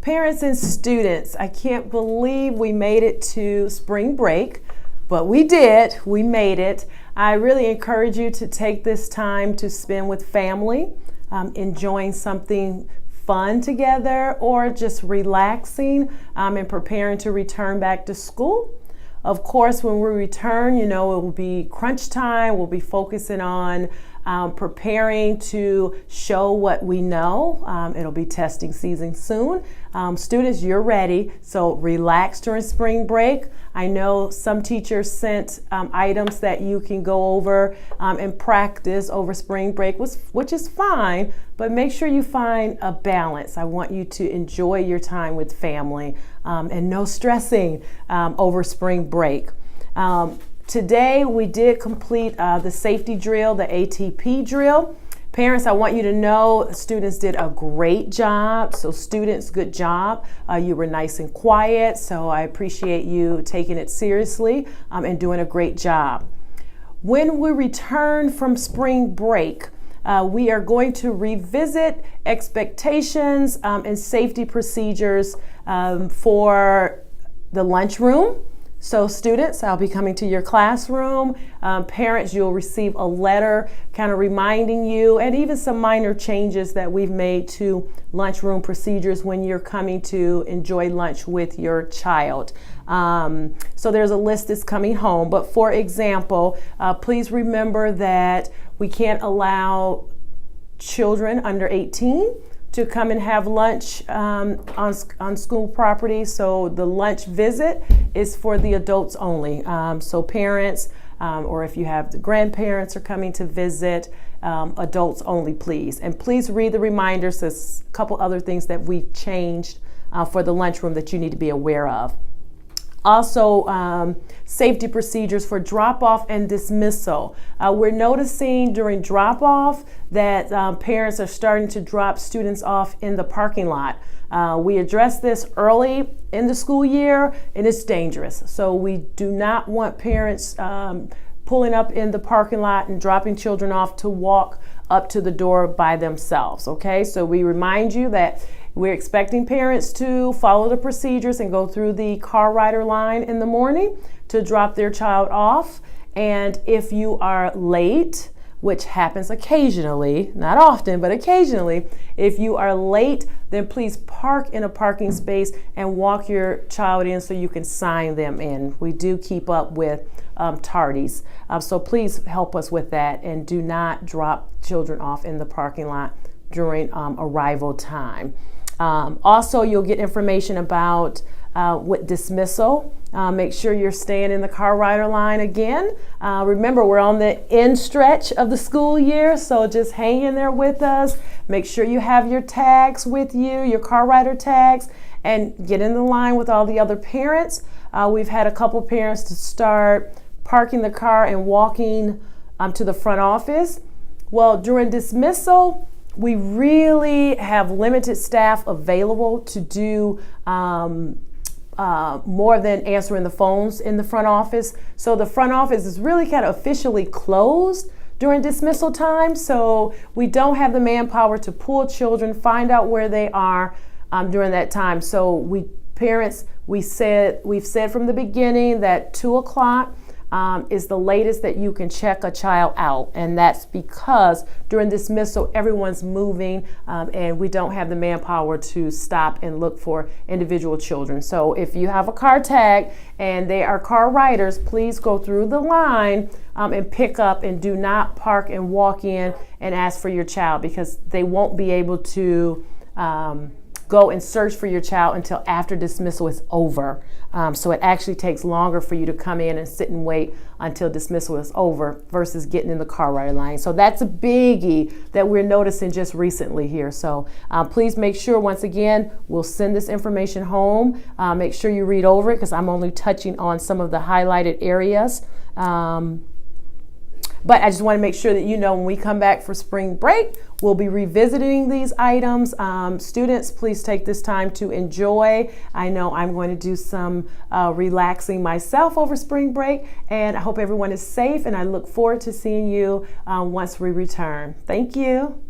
Parents and students, I can't believe we made it to spring break, but we did. We made it. I really encourage you to take this time to spend with family, enjoying something fun together, or just relaxing and preparing to return back to school. Of course, when we return, it will be crunch time. We'll be focusing on preparing to show what we know. It'll be testing season soon. Students, you're ready, so relax during spring break. I know some teachers sent items that you can go over and practice over spring break, which is fine, but make sure you find a balance. I want you to enjoy your time with family and no stressing over spring break. Today we did complete the safety drill, the ATP drill. Parents, I want you to know students did a great job. So students, good job. You were nice and quiet, so I appreciate you taking it seriously and doing a great job. When we return from spring break, we are going to revisit expectations and safety procedures for the lunchroom. So students, I'll be coming to your classroom. Parents, you'll receive a letter kind of reminding you, and even some minor changes that we've made to lunchroom procedures when you're coming to enjoy lunch with your child. So there's a list that's coming home. But for example, please remember that we can't allow children under 18 to come and have lunch on school property. So the lunch visit is for the adults only. So parents, or if you have the grandparents are coming to visit, adults only, please. And please read the reminders. There's a couple other things that we've changed for the lunchroom that you need to be aware of. Also, safety procedures for drop-off and dismissal. We're noticing during drop-off that parents are starting to drop students off in the parking lot. We addressed this early in the school year, and it's dangerous. So we do not want parents pulling up in the parking lot and dropping children off to walk up to the door by themselves, okay? So we remind you that we're expecting parents to follow the procedures and go through the car rider line in the morning to drop their child off. And if you are late, which happens occasionally, not often, but occasionally, if you are late, then please park in a parking space and walk your child in so you can sign them in. We do keep up with tardies. So please help us with that and do not drop children off in the parking lot during arrival time. Also, you'll get information about with dismissal. Make sure you're staying in the car rider line again. Remember, we're on the end stretch of the school year, so just hang in there with us. Make sure you have your tags with you, your car rider tags, and get in the line with all the other parents. We've had a couple parents to start parking the car and walking to the front office. Well, during dismissal, we really have limited staff available to do more than answering the phones in the front office. So the front office is really kind of officially closed during dismissal time. So we don't have the manpower to pull children, find out where they are during that time. So we've said from the beginning that 2 o'clock is the latest that you can check a child out, and that's because during dismissal everyone's moving and we don't have the manpower to stop and look for individual children. So if you have a car tag and they are car riders, please go through the line and pick up, and do not park and walk in and ask for your child, because they won't be able to go and search for your child until after dismissal is over. So it actually takes longer for you to come in and sit and wait until dismissal is over versus getting in the car rider line. So that's a biggie that we're noticing just recently here. So please make sure, once again, we'll send this information home. Make sure you read over it, because I'm only touching on some of the highlighted areas. But I just want to make sure that you know when we come back for spring break, we'll be revisiting these items. Students, please take this time to enjoy. I know I'm going to do some relaxing myself over spring break, and I hope everyone is safe, and I look forward to seeing you once we return. Thank you.